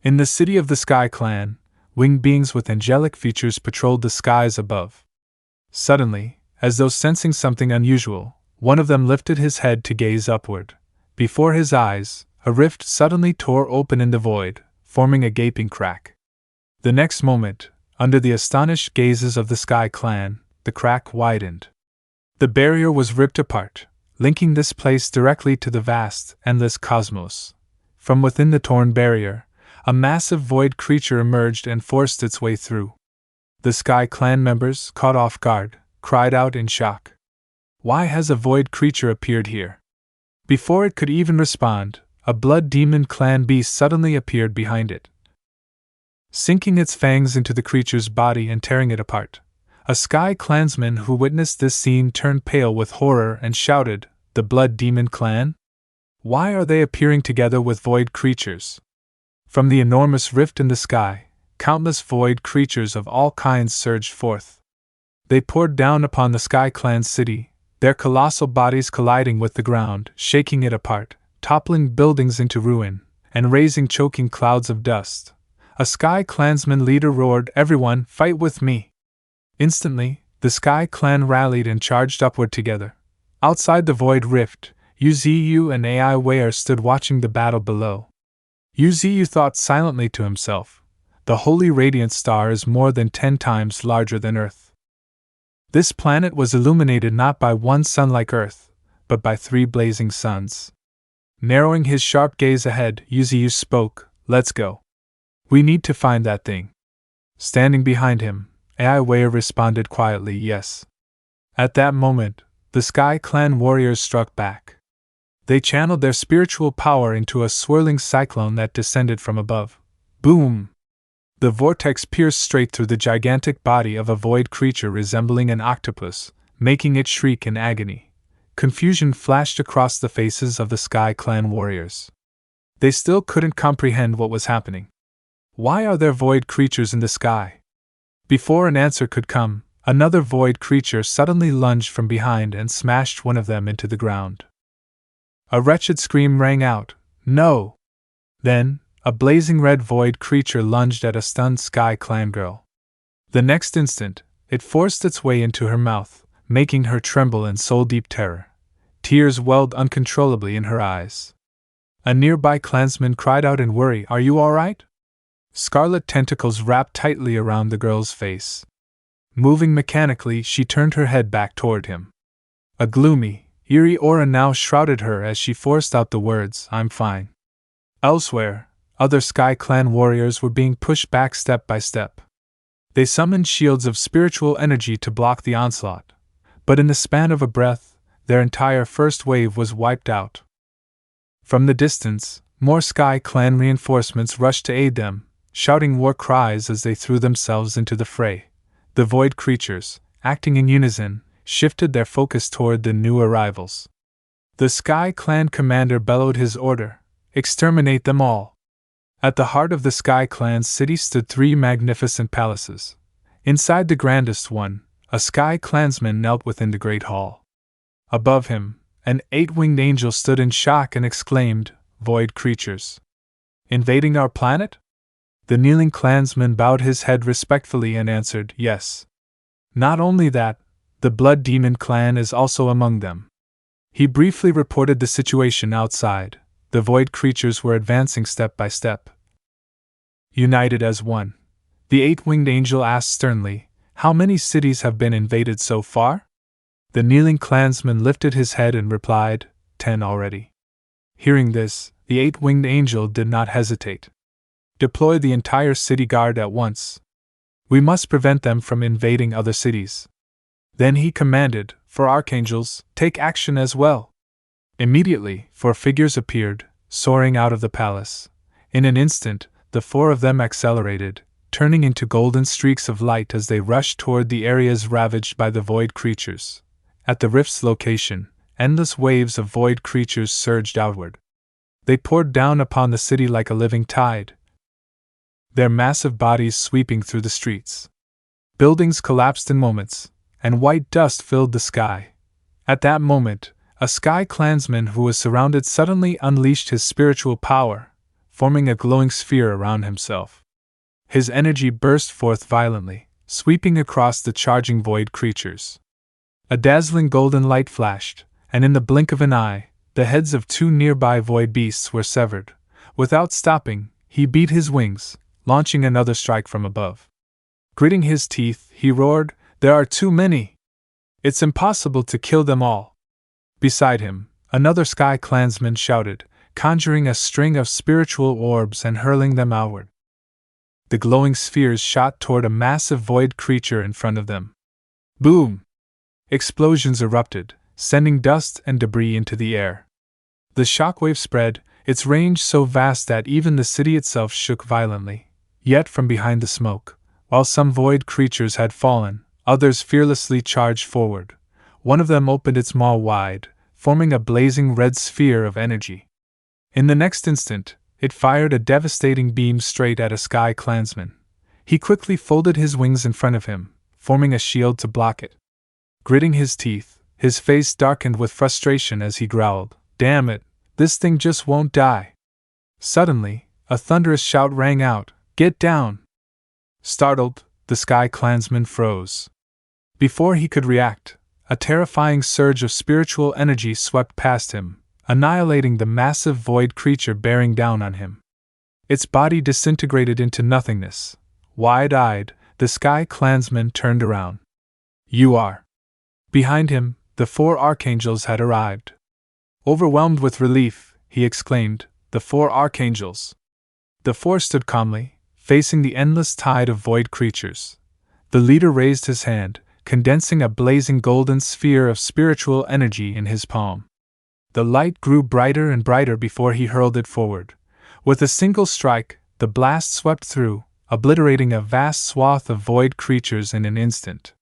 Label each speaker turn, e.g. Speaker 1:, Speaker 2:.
Speaker 1: In the city of the Sky Clan, winged beings with angelic features patrolled the skies above. Suddenly, as though sensing something unusual, one of them lifted his head to gaze upward. Before his eyes, a rift suddenly tore open in the void, forming a gaping crack. The next moment, under the astonished gazes of the Sky Clan, the crack widened. The barrier was ripped apart, linking this place directly to the vast, endless cosmos. From within the torn barrier, a massive void creature emerged and forced its way through. The Sky Clan members, caught off guard, cried out in shock. Why has a void creature appeared here? Before it could even respond, a blood demon clan beast suddenly appeared behind it. Sinking its fangs into the creature's body and tearing it apart, a Sky Clansman who witnessed this scene turned pale with horror and shouted, "The Blood Demon Clan? Why are they appearing together with void creatures?" From the enormous rift in the sky, countless void creatures of all kinds surged forth. They poured down upon the Sky Clan's city, their colossal bodies colliding with the ground, shaking it apart, toppling buildings into ruin, and raising choking clouds of dust. A Sky Clansman leader roared, "Everyone, fight with me!" Instantly, the Sky Clan rallied and charged upward together. Outside the void rift, Yuzi Yu and Ai Weier stood watching the battle below. Yuzi Yu thought silently to himself, "The holy radiant star is more than 10 times larger than Earth." This planet was illuminated not by one sun like Earth, but by 3 blazing suns. Narrowing his sharp gaze ahead, Yuzi Yu spoke, "Let's go. We need to find that thing." Standing behind him, Ai Weier responded quietly, "Yes." At that moment, the Sky Clan warriors struck back. They channeled their spiritual power into a swirling cyclone that descended from above. Boom! The vortex pierced straight through the gigantic body of a void creature resembling an octopus, making it shriek in agony. Confusion flashed across the faces of the Sky Clan warriors. They still couldn't comprehend what was happening. Why are there void creatures in the sky? Before an answer could come, another void creature suddenly lunged from behind and smashed one of them into the ground. A wretched scream rang out, "No!" Then, a blazing red void creature lunged at a stunned Sky Clan girl. The next instant, it forced its way into her mouth, making her tremble in soul-deep terror. Tears welled uncontrollably in her eyes. A nearby clansman cried out in worry, "Are you all right?" Scarlet tentacles wrapped tightly around the girl's face. Moving mechanically, she turned her head back toward him. A gloomy, eerie aura now shrouded her as she forced out the words, "I'm fine." Elsewhere, other Sky Clan warriors were being pushed back step by step. They summoned shields of spiritual energy to block the onslaught, but in the span of a breath, their entire first wave was wiped out. From the distance, more Sky Clan reinforcements rushed to aid them, shouting war cries as they threw themselves into the fray. The void creatures, acting in unison, shifted their focus toward the new arrivals. The Sky Clan commander bellowed his order, "Exterminate them all." At the heart of the Sky Clan's city stood 3 magnificent palaces. Inside the grandest one, a Sky Clansman knelt within the great hall. Above him, an 8-winged angel stood in shock and exclaimed, "Void creatures! Invading our planet?" The kneeling clansman bowed his head respectfully and answered, "Yes." Not only that, the Blood Demon Clan is also among them. He briefly reported the situation outside. The void creatures were advancing step by step, united as one. The 8-winged angel asked sternly, "How many cities have been invaded so far?" The kneeling clansman lifted his head and replied, 10 already." Hearing this, the 8-winged angel did not hesitate. "Deploy the entire city guard at once. We must prevent them from invading other cities." Then he commanded, "For Archangels, take action as well." Immediately, 4 figures appeared, soaring out of the palace. In an instant, the 4 of them accelerated, turning into golden streaks of light as they rushed toward the areas ravaged by the void creatures. At the rift's location, endless waves of void creatures surged outward. They poured down upon the city like a living tide, their massive bodies sweeping through the streets. Buildings collapsed in moments, and white dust filled the sky. At that moment, a Sky Clansman who was surrounded suddenly unleashed his spiritual power, forming a glowing sphere around himself. His energy burst forth violently, sweeping across the charging void creatures. A dazzling golden light flashed, and in the blink of an eye, the heads of 2 nearby void beasts were severed. Without stopping, he beat his wings, launching another strike from above. Gritting his teeth, he roared, "There are too many! It's impossible to kill them all!" Beside him, another Sky Clansman shouted, conjuring a string of spiritual orbs and hurling them outward. The glowing spheres shot toward a massive void creature in front of them. Boom! Explosions erupted, sending dust and debris into the air. The shockwave spread, its range so vast that even the city itself shook violently. Yet from behind the smoke, while some void creatures had fallen, others fearlessly charged forward. One of them opened its maw wide, forming a blazing red sphere of energy. In the next instant, it fired a devastating beam straight at a Sky Clansman. He quickly folded his wings in front of him, forming a shield to block it. Gritting his teeth, his face darkened with frustration as he growled, "Damn it, this thing just won't die." Suddenly, a thunderous shout rang out, "Get down!" Startled, the Sky Clansman froze. Before he could react, a terrifying surge of spiritual energy swept past him, annihilating the massive void creature bearing down on him. Its body disintegrated into nothingness. Wide-eyed, the Sky Clansman turned around. "You are..." Behind him, the 4 Archangels had arrived. Overwhelmed with relief, he exclaimed, "The 4 Archangels!" The 4 stood calmly, facing the endless tide of void creatures. The leader raised his hand, condensing a blazing golden sphere of spiritual energy in his palm. The light grew brighter and brighter before he hurled it forward. With a single strike, the blast swept through, obliterating a vast swath of void creatures in an instant.